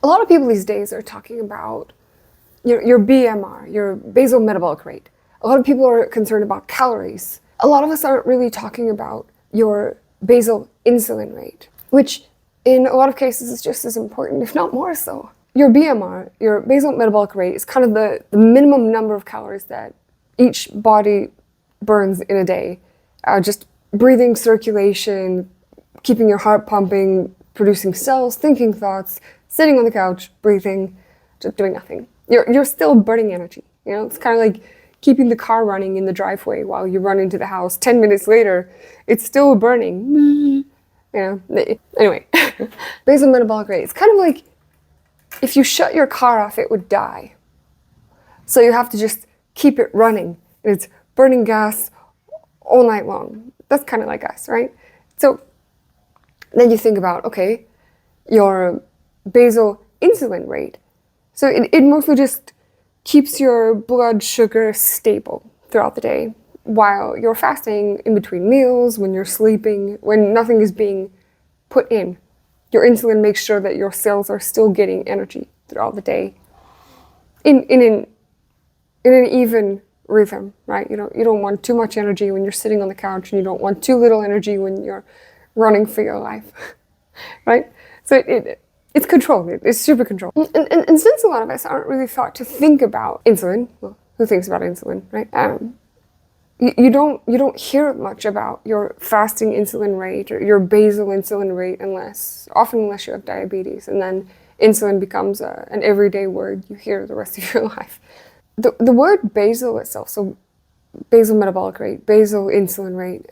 A lot of people these days are talking about your BMR, your basal metabolic rate. A lot of people are concerned about calories. A lot of us aren't really talking about your basal insulin rate, which in a lot of cases is just as important, if not more so. Your BMR, your basal metabolic rate, is kind of the minimum number of calories that each body burns in a day. Just breathing, circulation, keeping your heart pumping, producing cells, thinking thoughts, sitting on the couch, breathing, just doing nothing. You're still burning energy. You know, it's kind of like keeping the car running in the driveway while you run into the house. 10 minutes later, it's still burning. You know, anyway, basal metabolic rate. It's kind of like if you shut your car off, it would die. So you have to just keep it running. And it's burning gas all night long. That's kind of like us, right? So then you think about, okay, your basal insulin rate. So it mostly just keeps your blood sugar stable throughout the day while you're fasting, in between meals, when you're sleeping, when nothing is being put in. Your insulin makes sure that your cells are still getting energy throughout the day in an even rhythm, right? You don't want too much energy when you're sitting on the couch, and you don't want too little energy when you're running for your life, right? So it's controlled. It's super controlled. And since a lot of us aren't really thought to think about insulin, well, who thinks about insulin, right? You don't hear much about your fasting insulin rate or your basal insulin rate unless you have diabetes, and then insulin becomes an everyday word you hear the rest of your life. The word basal itself, so basal metabolic rate, basal insulin rate,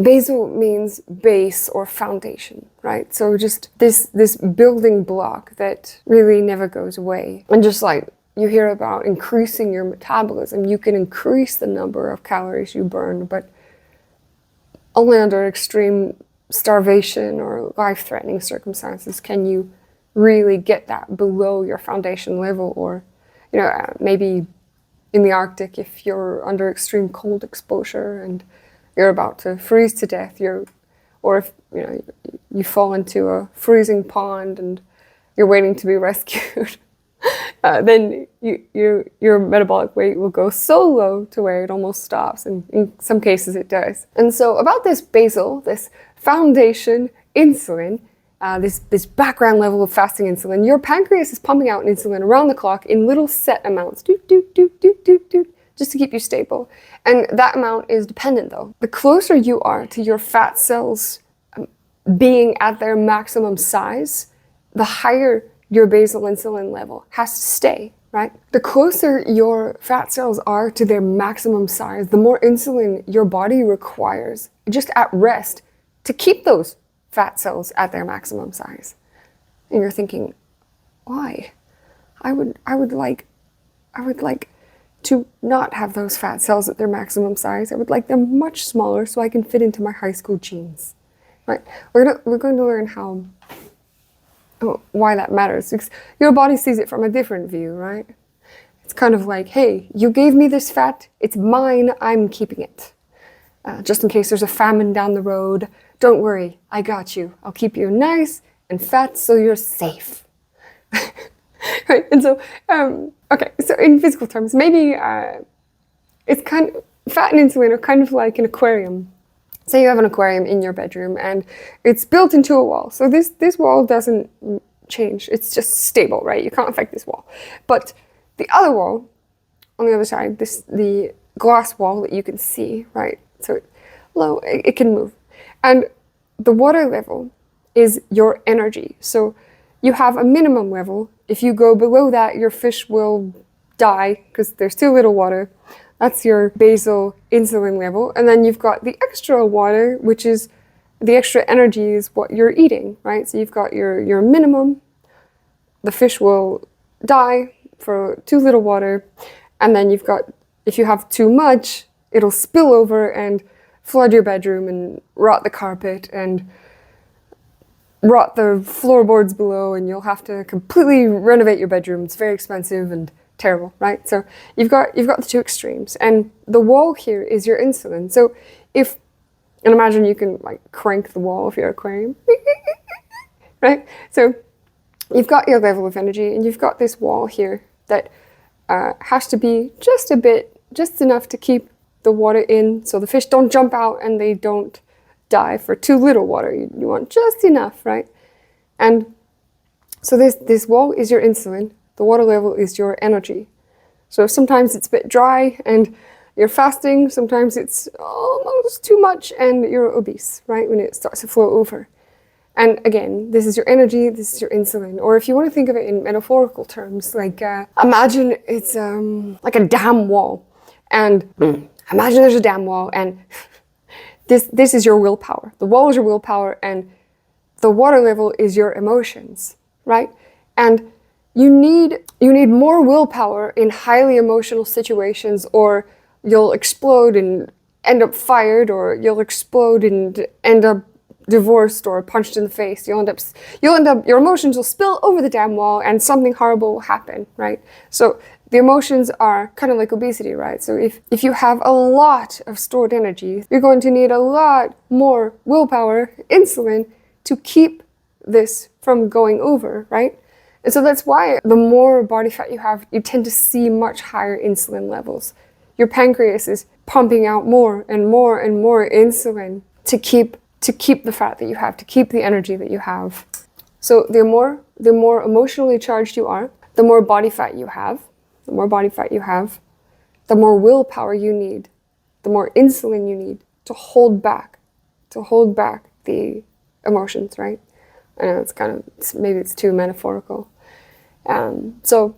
basal means base or foundation, right? So just this building block that really never goes away. And just like you hear about increasing your metabolism, you can increase the number of calories you burn, but only under extreme starvation or life-threatening circumstances can you really get that below your foundation level, or maybe in the Arctic if you're under extreme cold exposure and you're about to freeze to death, or if you fall into a freezing pond and you're waiting to be rescued, then your metabolic weight will go so low to where it almost stops, and in some cases it does. And so about this basal, this foundation insulin, this background level of fasting insulin, your pancreas is pumping out insulin around the clock in little set amounts, doot, doot, doot, doot, doot, doot, just to keep you stable. And that amount is dependent though. The closer you are to your fat cells being at their maximum size, the higher your basal insulin level has to stay, right? The closer your fat cells are to their maximum size, the more insulin your body requires just at rest to keep those fat cells at their maximum size. And you're thinking, why? I would like to not have those fat cells at their maximum size. I would like them much smaller so I can fit into my high school jeans, right? We're going to learn why that matters, because your body sees it from a different view, right? It's kind of like, hey, you gave me this fat, it's mine, I'm keeping it. Just in case there's a famine down the road, don't worry, I got you. I'll keep you nice and fat so you're safe. Right? And so, okay, so in physical terms, maybe it's kind of, fat and insulin are kind of like an aquarium. Say you have an aquarium in your bedroom and it's built into a wall. So this wall doesn't change. It's just stable, right? You can't affect this wall. But the other wall, on the other side, the glass wall that you can see, right? So it can move. And the water level is your energy. So you have a minimum level. If you go below that, your fish will die because there's too little water. That's your basal insulin level. And then you've got the extra water, which is the extra energy is what you're eating, right? So you've got your minimum. The fish will die for too little water. And then you've got, if you have too much, it'll spill over and flood your bedroom and rot the carpet and rot the floorboards below, and you'll have to completely renovate your bedroom. It's very expensive and terrible, right? So you've got the two extremes, and the wall here is your insulin. So and imagine you can like crank the wall of your aquarium, right? So you've got your level of energy, and you've got this wall here that has to be just enough to keep the water in, so the fish don't jump out and they don't die for too little water. You want just enough, right? And so this wall is your insulin. The water level is your energy. So sometimes it's a bit dry and you're fasting. Sometimes it's almost too much and you're obese, right? When it starts to flow over. And again, this is your energy, this is your insulin. Or if you want to think of it in metaphorical terms, like imagine it's like a dam wall. And imagine there's a dam wall, and this is your willpower. The wall is your willpower, and the water level is your emotions, right? And you need more willpower in highly emotional situations, or you'll explode and end up fired, or you'll explode and end up divorced or punched in the face. You'll end up, your emotions will spill over the dam wall and something horrible will happen, right? So the emotions are kind of like obesity, right? So if you have a lot of stored energy, you're going to need a lot more willpower, insulin, to keep this from going over, right? And so that's why the more body fat you have, you tend to see much higher insulin levels. Your pancreas is pumping out more and more and more insulin to keep the fat that you have, to keep the energy that you have. So the more emotionally charged you are, the more body fat you have, the more willpower you need, the more insulin you need to hold back the emotions, right? I know maybe it's too metaphorical. So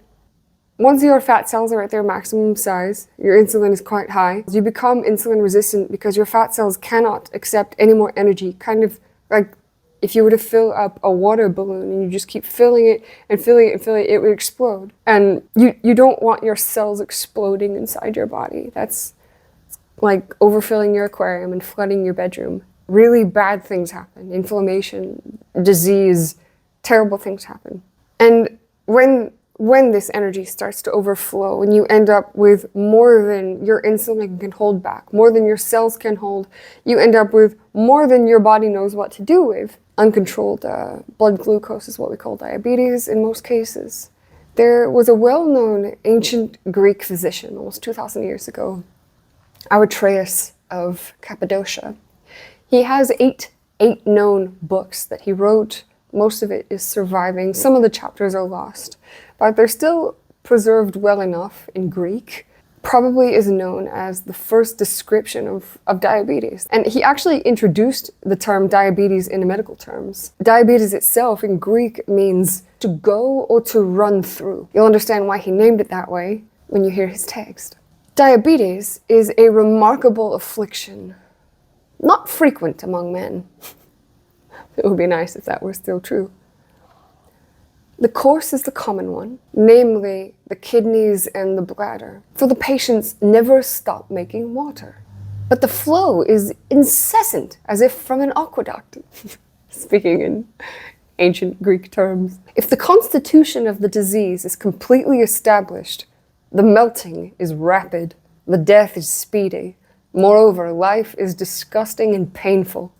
once your fat cells are at their maximum size, your insulin is quite high. You become insulin resistant because your fat cells cannot accept any more energy, kind of like if you were to fill up a water balloon and you just keep filling it and filling it and filling it, it would explode. And you don't want your cells exploding inside your body. That's like overfilling your aquarium and flooding your bedroom. Really bad things happen. Inflammation, disease, terrible things happen. And when this energy starts to overflow and you end up with more than your insulin can hold back, more than your cells can hold, you end up with more than your body knows what to do with. Uncontrolled blood glucose is what we call diabetes in most cases. There was a well-known ancient Greek physician almost 2,000 years ago, Erythraeus of Cappadocia. He has eight known books that he wrote. Most of it is surviving. Some of the chapters are lost, but they're still preserved well enough in Greek. Probably is known as the first description of diabetes. And he actually introduced the term diabetes in medical terms. Diabetes itself in Greek means to go or to run through. You'll understand why he named it that way when you hear his text. Diabetes is a remarkable affliction, not frequent among men. It would be nice if that were still true. The course is the common one, namely the kidneys and the bladder. For the patients never stop making water, but the flow is incessant, as if from an aqueduct, speaking in ancient Greek terms. If the constitution of the disease is completely established, the melting is rapid, the death is speedy. Moreover, life is disgusting and painful.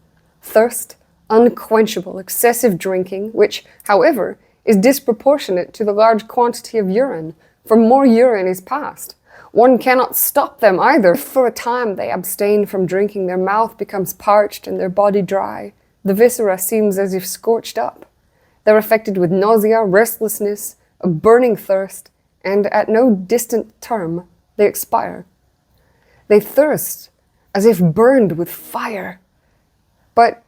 Thirst, unquenchable, excessive drinking, which, however, is disproportionate to the large quantity of urine, for more urine is passed. One cannot stop them either. For a time they abstain from drinking, their mouth becomes parched and their body dry. The viscera seems as if scorched up. They're affected with nausea, restlessness, a burning thirst, and at no distant term they expire. They thirst as if burned with fire. But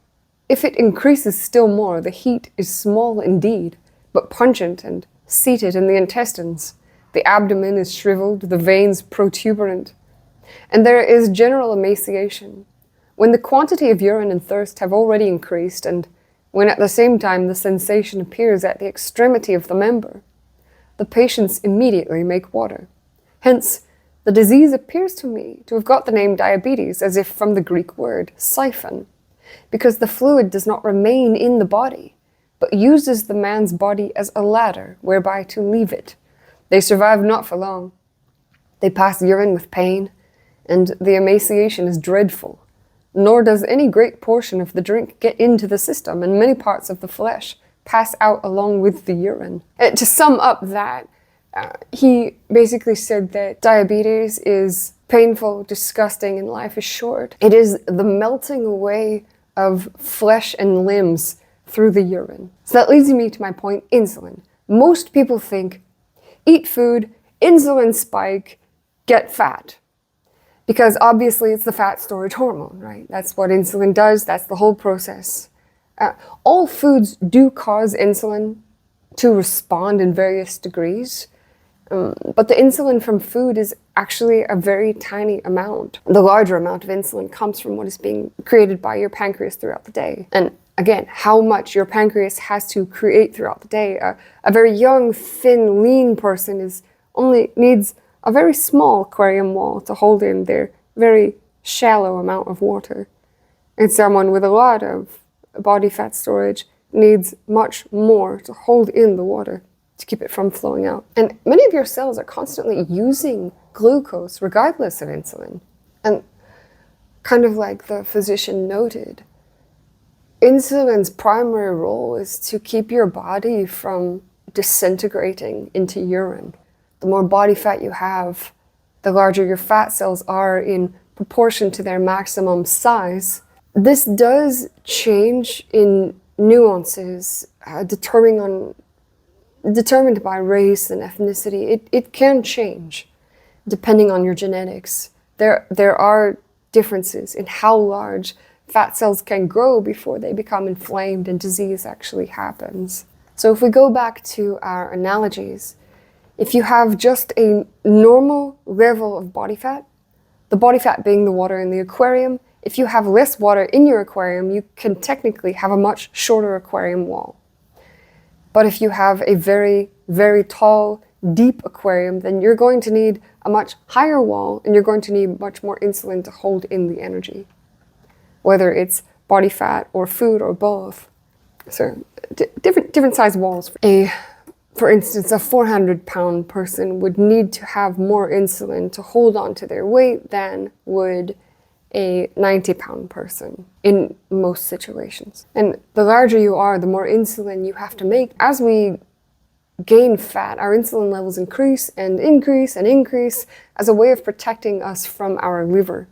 if it increases still more, the heat is small indeed, but pungent and seated in the intestines. The abdomen is shriveled, the veins protuberant, and there is general emaciation. When the quantity of urine and thirst have already increased, and when at the same time the sensation appears at the extremity of the member, the patients immediately make water. Hence, the disease appears to me to have got the name diabetes, as if from the Greek word siphon, because the fluid does not remain in the body, but uses the man's body as a ladder whereby to leave it. They survive not for long. They pass urine with pain, and the emaciation is dreadful, nor does any great portion of the drink get into the system, and many parts of the flesh pass out along with the urine. To sum up that, he basically said that diabetes is painful, disgusting, and life is short. It is the melting away of flesh and limbs through the urine. So that leads me to my point, insulin. Most people think, eat food, insulin spike, get fat. Because obviously it's the fat storage hormone, right? That's what insulin does, that's the whole process. All foods do cause insulin to respond in various degrees, but the insulin from food is actually a very tiny amount. The larger amount of insulin comes from what is being created by your pancreas throughout the day. And again, how much your pancreas has to create throughout the day. A very young, thin, lean person only needs a very small aquarium wall to hold in their very shallow amount of water. And someone with a lot of body fat storage needs much more to hold in the water to keep it from flowing out. And many of your cells are constantly using glucose regardless of insulin. And kind of like the physician noted, insulin's primary role is to keep your body from disintegrating into urine. The more body fat you have, the larger your fat cells are in proportion to their maximum size. This does change in nuances, determined by race and ethnicity. It can change depending on your genetics. There are differences in how large fat cells can grow before they become inflamed and disease actually happens. So if we go back to our analogies, if you have just a normal level of body fat, the body fat being the water in the aquarium, if you have less water in your aquarium, you can technically have a much shorter aquarium wall. But if you have a very, very tall, deep aquarium, then you're going to need a much higher wall and you're going to need much more insulin to hold in the energy, whether it's body fat or food or both. So different size walls. For instance, a 400-pound person would need to have more insulin to hold on to their weight than would a 90-pound person in most situations. And the larger you are, the more insulin you have to make. As we gain fat, our insulin levels increase and increase and increase as a way of protecting us from our liver,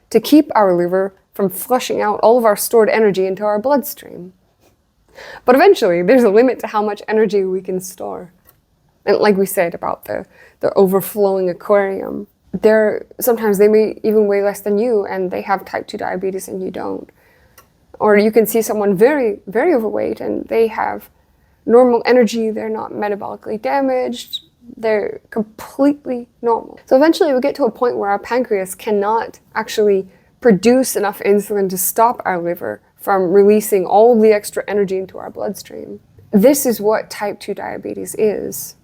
to keep our liver from flushing out all of our stored energy into our bloodstream. But eventually, there's a limit to how much energy we can store. And like we said about the overflowing aquarium, sometimes they may even weigh less than you and they have type 2 diabetes and you don't. Or you can see someone very, very overweight and they have normal energy, they're not metabolically damaged, they're completely normal. So eventually we get to a point where our pancreas cannot actually produce enough insulin to stop our liver from releasing all the extra energy into our bloodstream. This is what type 2 diabetes is.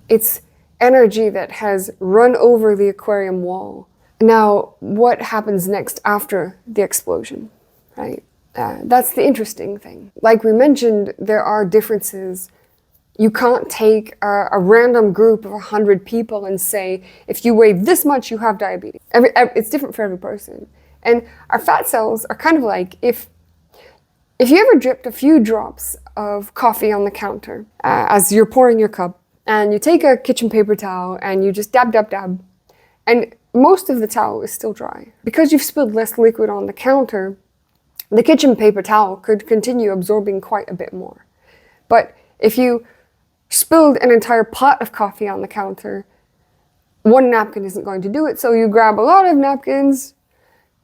It's energy that has run over the aquarium wall. Now, what happens next after the explosion, right? That's the interesting thing. Like we mentioned, there are differences. You can't take a random group of 100 people and say, if you weigh this much, you have diabetes. It's different for every person. And our fat cells are kind of like, if you ever dripped a few drops of coffee on the counter as you're pouring your cup, and you take a kitchen paper towel and you just dab, dab, dab, and most of the towel is still dry. Because you've spilled less liquid on the counter, the kitchen paper towel could continue absorbing quite a bit more. But if you spilled an entire pot of coffee on the counter, one napkin isn't going to do it, so you grab a lot of napkins,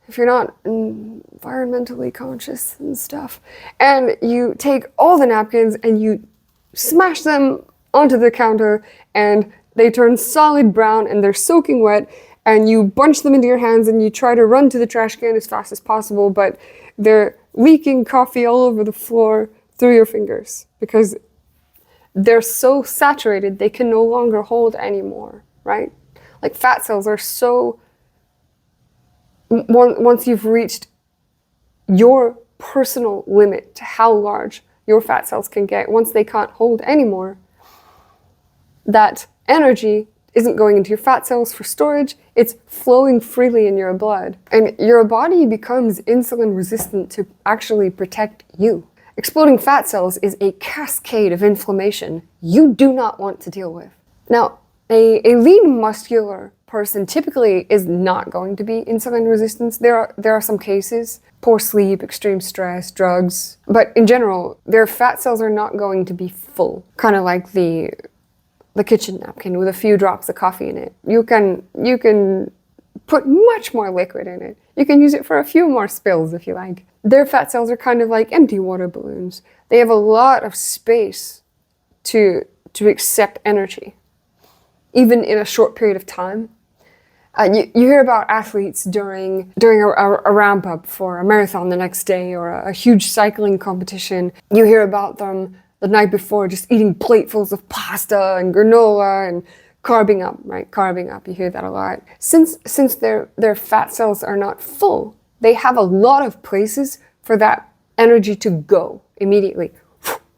if you're not environmentally conscious and stuff, and you take all the napkins and you smash them onto the counter and they turn solid brown and they're soaking wet, and you bunch them into your hands and you try to run to the trash can as fast as possible, but they're leaking coffee all over the floor through your fingers because they're so saturated they can no longer hold anymore, right? Like fat cells are so, once you've reached your personal limit to how large your fat cells can get, once they can't hold anymore, that energy isn't going into your fat cells for storage, it's flowing freely in your blood. And your body becomes insulin resistant to actually protect you. Exploding fat cells is a cascade of inflammation you do not want to deal with. Now, a lean muscular person typically is not going to be insulin resistant. There are some cases, poor sleep, extreme stress, drugs, but in general, their fat cells are not going to be full, kind of like the kitchen napkin with a few drops of coffee in it. You can put much more liquid in it. You can use it for a few more spills if you like. Their fat cells are kind of like empty water balloons. They have a lot of space to accept energy, even in a short period of time. You hear about athletes during a ramp up for a marathon the next day or a huge cycling competition. You hear about them the night before just eating platefuls of pasta and granola and carbing up, right? Carbing up, you hear that a lot. Since their fat cells are not full, they have a lot of places for that energy to go immediately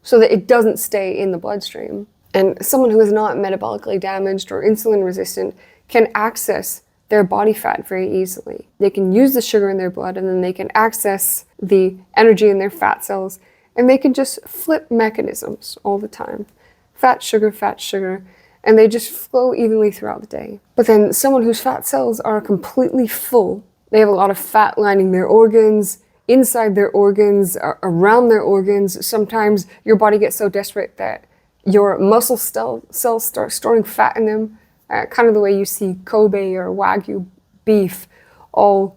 so that it doesn't stay in the bloodstream. And someone who is not metabolically damaged or insulin resistant can access their body fat very easily. They can use the sugar in their blood and then they can access the energy in their fat cells, and they can just flip mechanisms all the time. Fat, sugar, and they just flow evenly throughout the day. But then someone whose fat cells are completely full, they have a lot of fat lining their organs, inside their organs, around their organs. Sometimes your body gets so desperate that your muscle cells start storing fat in them, kind of the way you see Kobe or Wagyu beef all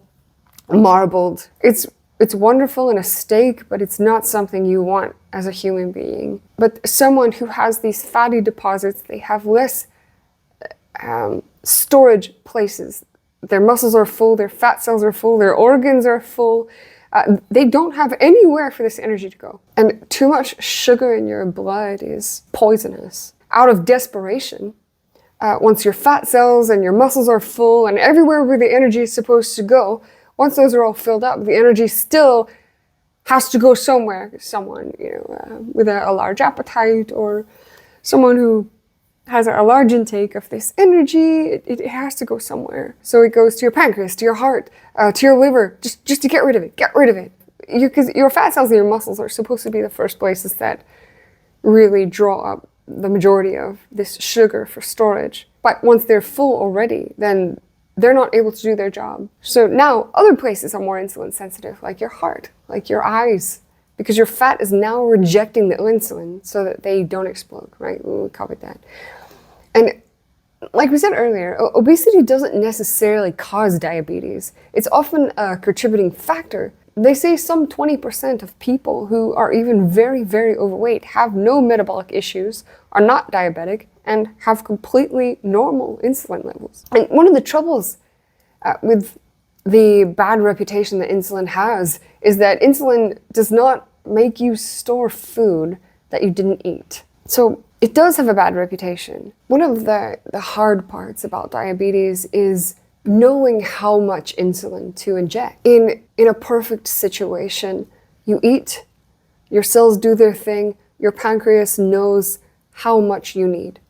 marbled. It's wonderful in a steak, but it's not something you want as a human being. But someone who has these fatty deposits, they have less storage places. Their muscles are full, their fat cells are full, their organs are full. They don't have anywhere for this energy to go. And too much sugar in your blood is poisonous. Out of desperation, once your fat cells and your muscles are full and everywhere where the energy is supposed to go, once those are all filled up, the energy still has to go somewhere. Someone, with a large appetite, or someone who has a large intake of this energy, it has to go somewhere. So it goes to your pancreas, to your heart, to your liver, just to get rid of it. Get rid of it. Because your fat cells and your muscles are supposed to be the first places that really draw up the majority of this sugar for storage. But once they're full already, then they're not able to do their job. So now other places are more insulin sensitive, like your heart, like your eyes, because your fat is now rejecting the insulin so that they don't explode, right? We covered that. And like we said earlier, obesity doesn't necessarily cause diabetes. It's often a contributing factor. They say some 20% of people who are even very, very overweight have no metabolic issues, are not diabetic, and have completely normal insulin levels. And one of the troubles with the bad reputation that insulin has is that insulin does not make you store food that you didn't eat. So it does have a bad reputation. One of the hard parts about diabetes is knowing how much insulin to inject. In a perfect situation, you eat, your cells do their thing, your pancreas knows how much you need.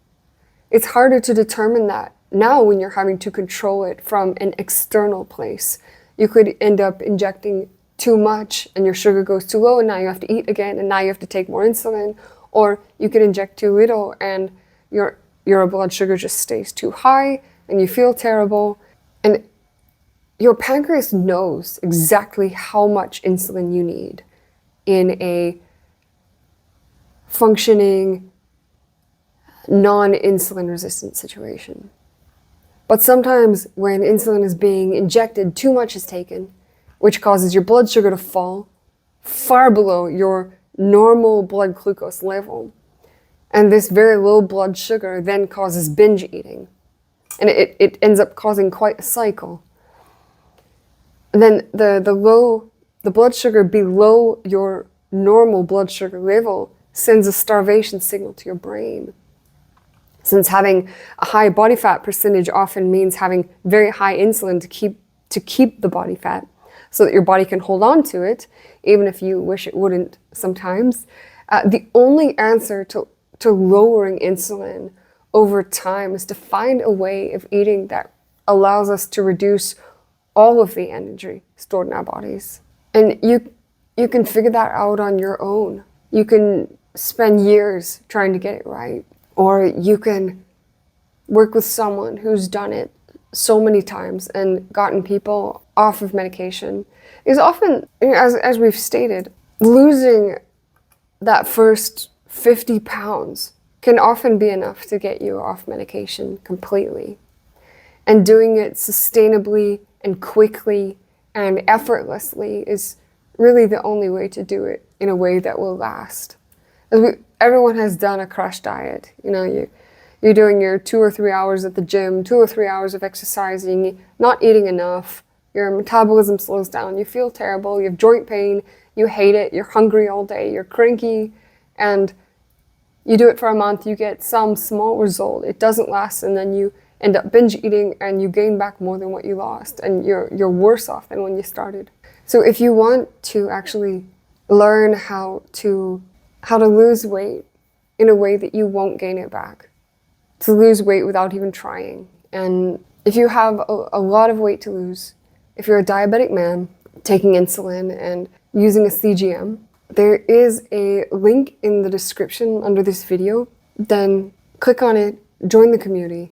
It's harder to determine that now when you're having to control it from an external place. You could end up injecting too much and your sugar goes too low and now you have to eat again and now you have to take more insulin. Or you could inject too little and your blood sugar just stays too high and you feel terrible. And your pancreas knows exactly how much insulin you need in a functioning, non-insulin resistant situation. But sometimes when insulin is being injected, too much is taken, which causes your blood sugar to fall far below your normal blood glucose level. And this very low blood sugar then causes binge eating. And it ends up causing quite a cycle. And then the blood sugar below your normal blood sugar level sends a starvation signal to your brain. Since having a high body fat percentage often means having very high insulin to keep the body fat so that your body can hold on to it, even if you wish it wouldn't sometimes. The only answer to lowering insulin over time is to find a way of eating that allows us to reduce all of the energy stored in our bodies. And you you can figure that out on your own. You can spend years trying to get it right, or you can work with someone who's done it so many times and gotten people off of medication. Is often, as we've stated, losing that first 50 pounds can often be enough to get you off medication completely. And doing it sustainably and quickly and effortlessly is really the only way to do it in a way that will last. Everyone has done a crash diet. You're doing your 2 or 3 hours at the gym, 2 or 3 hours of exercising, not eating enough, your metabolism slows down, you feel terrible, you have joint pain, you hate it, you're hungry all day, you're cranky, and you do it for a month, you get some small result, it doesn't last, and then you end up binge eating and you gain back more than what you lost, and you're worse off than when you started. So if you want to actually learn how to lose weight in a way that you won't gain it back, to lose weight without even trying, and if you have a lot of weight to lose, if you're a diabetic man taking insulin and using a CGM, there is a link in the description under this video. Then click on it, join the community,